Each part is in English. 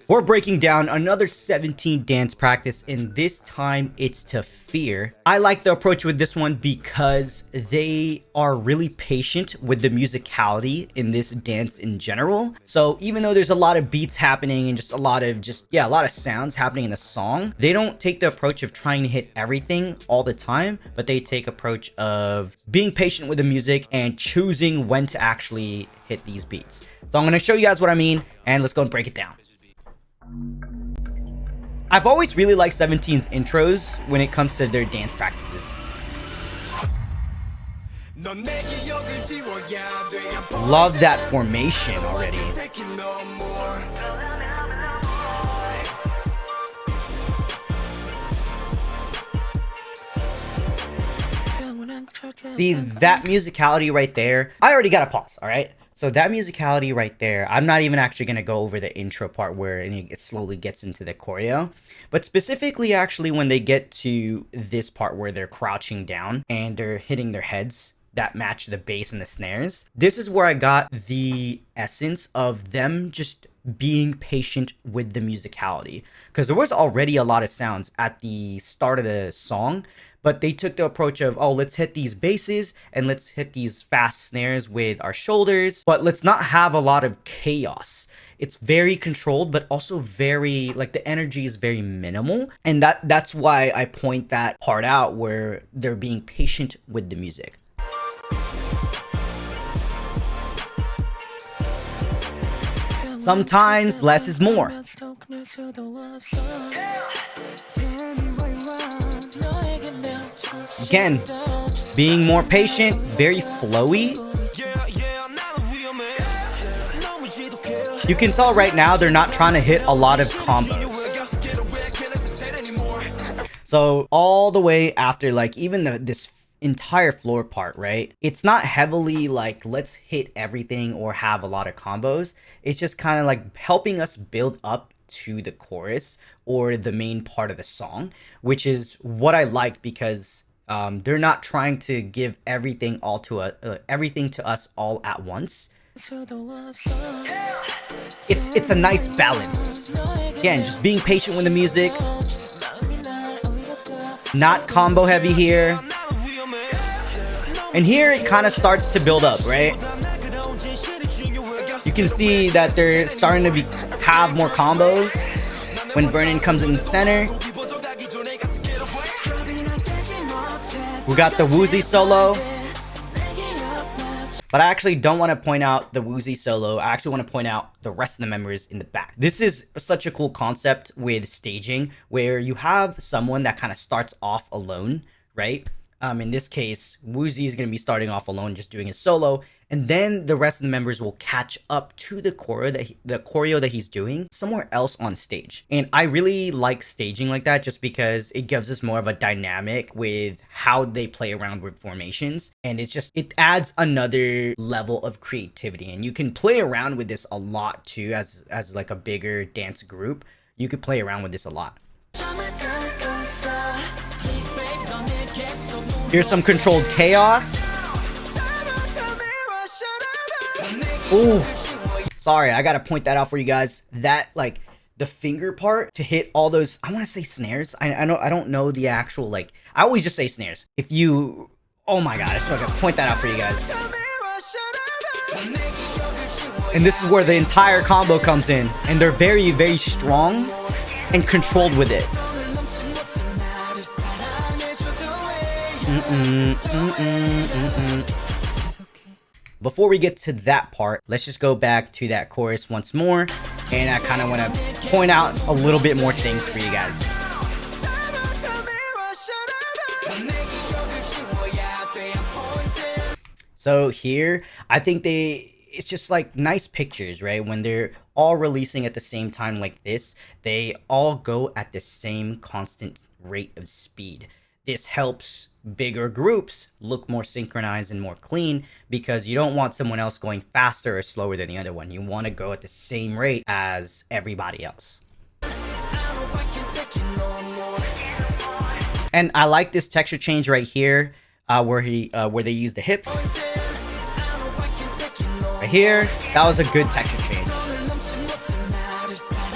We're breaking down another 17 dance practice, and this time it's to Fear. I like the approach with this one because they are really patient with the musicality in this dance in general. So even though there's a lot of beats happening and just a lot of sounds happening in the song, they don't take the approach of trying to hit everything all the time, but they take approach of being patient with the music and choosing when to actually hit these beats. So I'm going to show you guys what I mean, and let's go and break it down. I've always really liked 17's intros when it comes to their dance practices. Love that formation already. See that musicality right there? I already got a pause, all right? So that musicality right there, I'm not even actually going to go over the intro part where it slowly gets into the choreo, but specifically actually when they get to this part where they're crouching down and they're hitting their heads that match the bass and the snares. This is where I got the essence of them just being patient with the musicality, because there was already a lot of sounds at the start of the song, but they took the approach of, oh, let's hit these basses and let's hit these fast snares with our shoulders, but let's not have a lot of chaos. It's very controlled, but also very, like, the energy is very minimal. And that's why I point that part out where they're being patient with the music. Sometimes less is more. Again, being more patient, very flowy. You can tell right now they're not trying to hit a lot of combos. So all the way after, like, even this entire floor part, right? It's not heavily like, let's hit everything or have a lot of combos. It's just kind of like helping us build up to the chorus or the main part of the song, which is what I like, because they're not trying to give everything to us all at once. It's a nice balance. Again, just being patient with the music, not combo heavy here. And here it kind of starts to build up, right? You can see that they're starting to have more combos when Vernon comes in the center. We got the woozy solo. But I actually don't want to point out the woozy solo. I actually want to point out the rest of the members in the back. This is such a cool concept with staging, where you have someone that kind of starts off alone, right? In this case, Woozy is going to be starting off alone, just doing his solo, and then the rest of the members will catch up to the choreo that he's doing somewhere else on stage. And I really like staging like that, just because it gives us more of a dynamic with how they play around with formations, and it adds another level of creativity. And you can play around with this a lot too, as like a bigger dance group. You could play around with this a lot. Here's some controlled chaos. Ooh, sorry, I gotta point that out for you guys. That, like, the finger part to hit all those, I want to say snares. I don't know the actual, like, I always just say snares. Oh my god, I just want to point that out for you guys. And this is where the entire combo comes in, and they're very, very strong and controlled with it. Before we get to that part, let's just go back to that chorus once more, and I kind of want to point out a little bit more things for you guys. So here, I think it's just like nice pictures, right? When they're all releasing at the same time like this, they all go at the same constant rate of speed. This helps bigger groups look more synchronized and more clean, because you don't want someone else going faster or slower than the other one. You want to go at the same rate as everybody else. And I like this texture change right here, where they use the hips. Right here, that was a good texture change.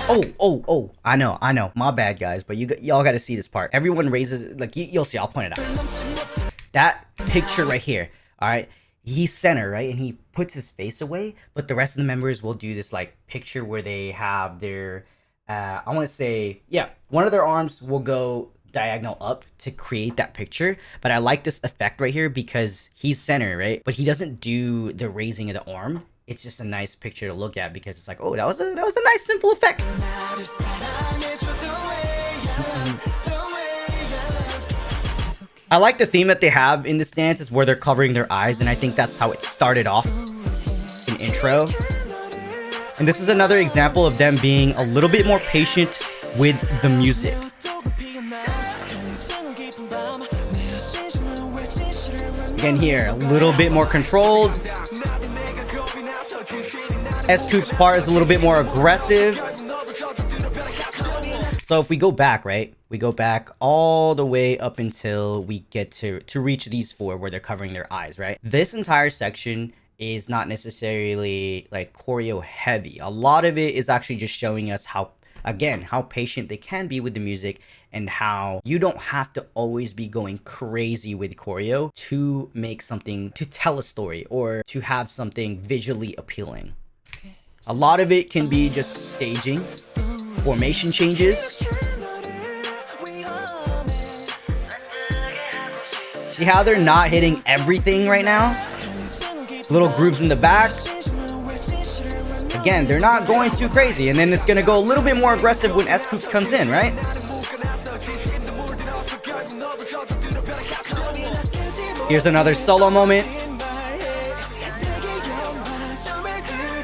Oh, I know. My bad, guys, but y'all got to see this part. Everyone raises, like, you'll see. I'll point it out. That picture right here, all right? He's center, right? And he puts his face away, but the rest of the members will do this, like, picture where they have their, I want to say, yeah, one of their arms will go diagonal up to create that picture. But I like this effect right here because he's center, right? But he doesn't do the raising of the arm. It's just a nice picture to look at because it's like, oh, that was a nice simple effect. I like the theme that they have in this dance is where they're covering their eyes, and I think that's how it started off in intro. And this is another example of them being a little bit more patient with the music. Again here, a little bit more controlled. S-Coop's part is a little bit more aggressive. So if we go back, right? We go back all the way up until we get to reach these four where they're covering their eyes, right? This entire section is not necessarily like choreo heavy. A lot of it is actually just showing us how patient they can be with the music and how you don't have to always be going crazy with choreo to make something, to tell a story or to have something visually appealing. A lot of it can be just staging, formation changes. See how they're not hitting everything right now? Little grooves in the back. Again, they're not going too crazy, and then it's gonna go a little bit more aggressive when S-Coops comes in, right? Here's another solo moment.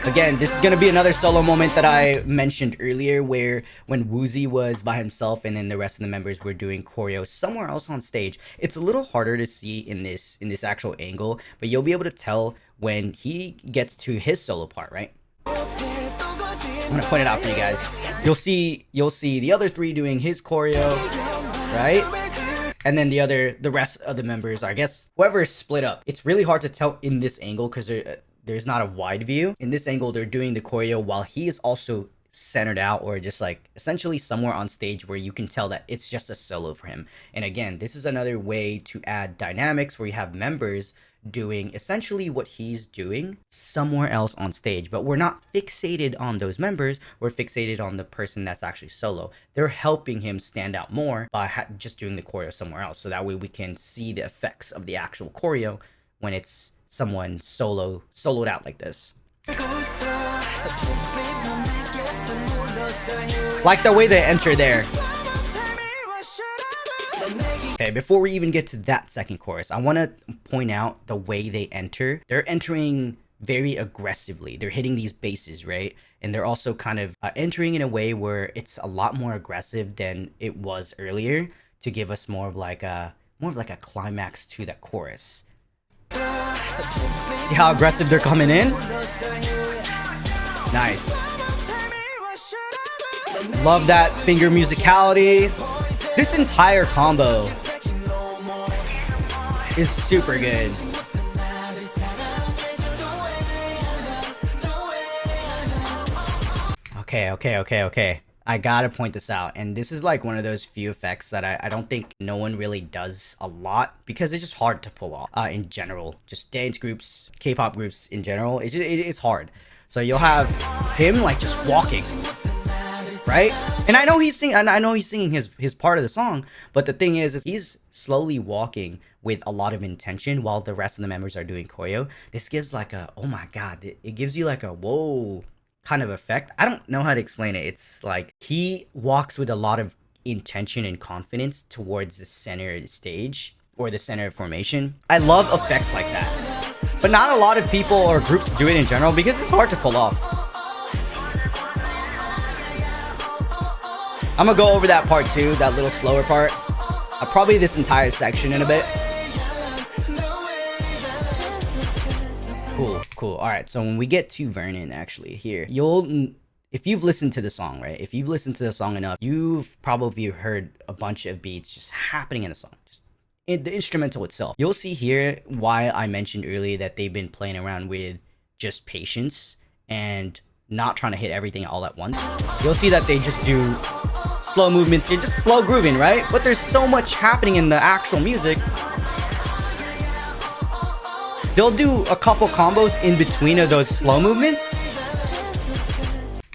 Again, this is going to be another solo moment that I mentioned earlier where when Woozy was by himself and then the rest of the members were doing choreo somewhere else on stage. It's a little harder to see in this actual angle, but you'll be able to tell when he gets to his solo part, right? I'm going to point it out for you guys. You'll see the other three doing his choreo, right? And then the rest of the members, I guess, whoever is split up. It's really hard to tell in this angle because there's not a wide view. In this angle, they're doing the choreo while he is also centered out or just like essentially somewhere on stage where you can tell that it's just a solo for him. And again, this is another way to add dynamics where you have members doing essentially what he's doing somewhere else on stage, but we're not fixated on those members. We're fixated on the person that's actually solo. They're helping him stand out more by just doing the choreo somewhere else, so that way we can see the effects of the actual choreo when it's someone soloed out like this. Like the way they enter there. Okay, before we even get to that second chorus, I want to point out the way they enter. They're entering very aggressively. They're hitting these basses, right? And they're also kind of entering in a way where it's a lot more aggressive than it was earlier to give us more of like a climax to that chorus. See how aggressive they're coming in? Nice. Love that finger musicality. This entire combo is super good. Okay. I gotta point this out, and this is like one of those few effects that I don't think no one really does a lot because it's just hard to pull off in general. Just dance groups, K-pop groups in general, it's hard. So you'll have him like just walking, right? And I know he's singing his part of the song, but the thing is he's slowly walking with a lot of intention while the rest of the members are doing choreo. This gives like a, oh my god, it gives you like a whoa kind of effect. I don't know how to explain it. It's like he walks with a lot of intention and confidence towards the center of the stage or the center of formation. I love effects like that, but not a lot of people or groups do it in general because it's hard to pull off. I'm gonna go over that part too, that little slower part. Probably this entire section in a bit. Cool. All right, so when we get to Vernon, actually, here, if you've listened to the song, right? If you've listened to the song enough, you've probably heard a bunch of beats just happening in the song, just in the instrumental itself. You'll see here why I mentioned earlier that they've been playing around with just patience and not trying to hit everything all at once, you'll see that they just do slow movements here, just slow grooving, right? But there's so much happening in the actual music. They'll do a couple combos in between of those slow movements.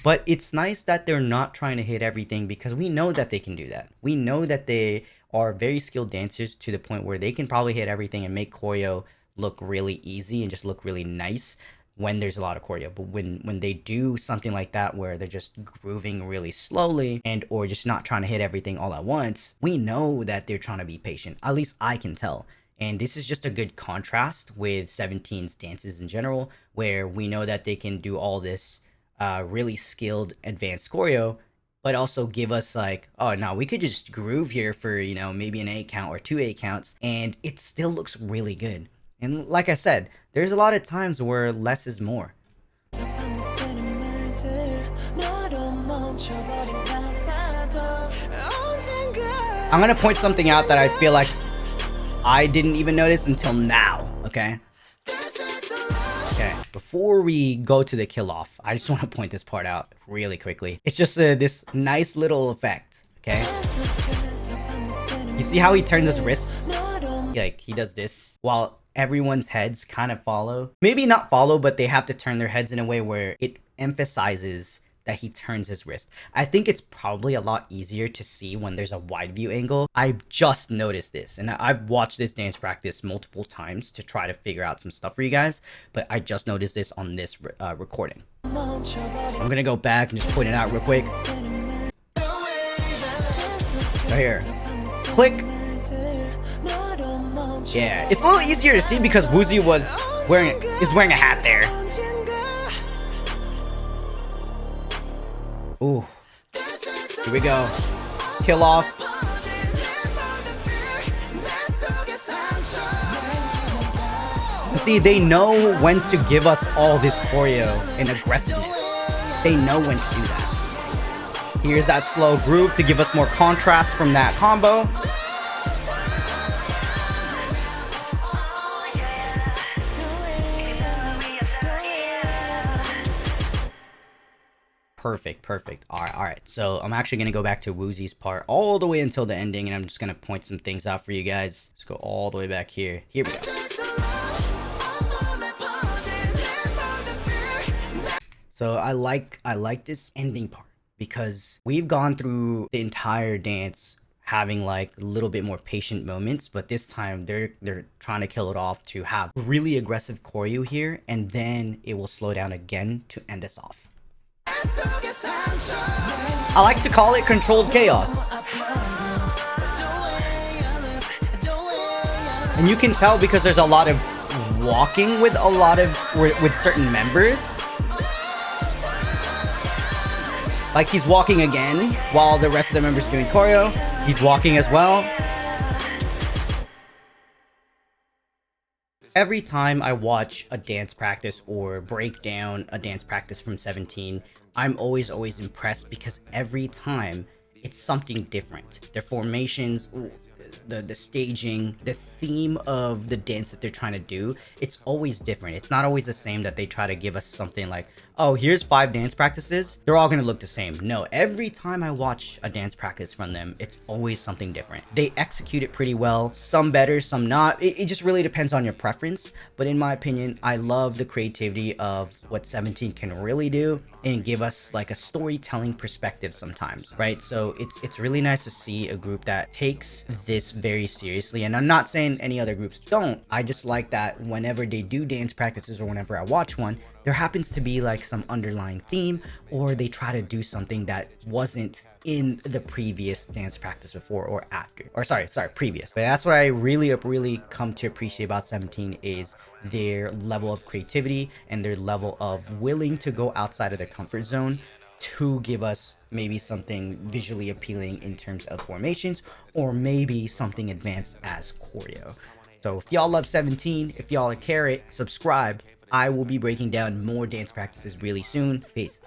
But it's nice that they're not trying to hit everything, because we know that they can do that. We know that they are very skilled dancers to the point where they can probably hit everything and make choreo look really easy and just look really nice when there's a lot of choreo. But when they do something like that where they're just grooving really slowly and or just not trying to hit everything all at once, we know that they're trying to be patient. At least I can tell. And this is just a good contrast with 17's dances in general, where we know that they can do all this really skilled advanced choreo, but also give us like, oh no, we could just groove here for, you know, maybe an 8 count or 2 8 counts, and it still looks really good. And like I said, there's a lot of times where less is more. I'm gonna point something out that I feel like I didn't even notice until now, okay? Okay, before we go to the kill off, I just want to point this part out really quickly. It's just this nice little effect, okay? You see how he turns his wrists? Like, he does this while everyone's heads kind of follow. Maybe not follow, but they have to turn their heads in a way where it emphasizes that he turns his wrist. I think it's probably a lot easier to see when there's a wide view angle. I just noticed this, and I've watched this dance practice multiple times to try to figure out some stuff for you guys, but I just noticed this on this recording. I'm gonna go back and just point it out real quick. Right here. Click. Yeah, it's a little easier to see because Woozy is wearing a hat there. Ooh. Here we go. Kill off. See, they know when to give us all this choreo and aggressiveness. They know when to do that. Here's that slow groove to give us more contrast from that combo. Perfect. All right. So I'm actually going to go back to Woozy's part all the way until the ending, and I'm just going to point some things out for you guys. Let's go all the way back here. Here we go. So I like this ending part because we've gone through the entire dance having like a little bit more patient moments, but this time they're trying to kill it off to have really aggressive choreo here, and then it will slow down again to end us off. I like to call it controlled chaos. And you can tell because there's a lot of walking with with certain members. Like he's walking again while the rest of the members doing choreo. He's walking as well. Every time I watch a dance practice or break down a dance practice from 17, I'm always impressed because every time it's something different. Their formations, the staging, the theme of the dance that they're trying to do, it's always different. It's not always the same that they try to give us something like, oh, here's 5 dance practices. They're all gonna look the same. No, every time I watch a dance practice from them, it's always something different. They execute it pretty well, some better, some not. It just really depends on your preference. But in my opinion, I love the creativity of what 17 can really do and give us like a storytelling perspective sometimes, right? So it's really nice to see a group that takes this very seriously. And I'm not saying any other groups don't. I just like that whenever they do dance practices or whenever I watch one, there happens to be like some underlying theme, or they try to do something that wasn't in the previous dance practice before or after, or sorry, previous. But that's what I really come to appreciate about 17 is their level of creativity and their level of willing to go outside of their comfort zone to give us maybe something visually appealing in terms of formations, or maybe something advanced as choreo. So if y'all love 17, if y'all care it, subscribe. I will be breaking down more dance practices really soon. Peace.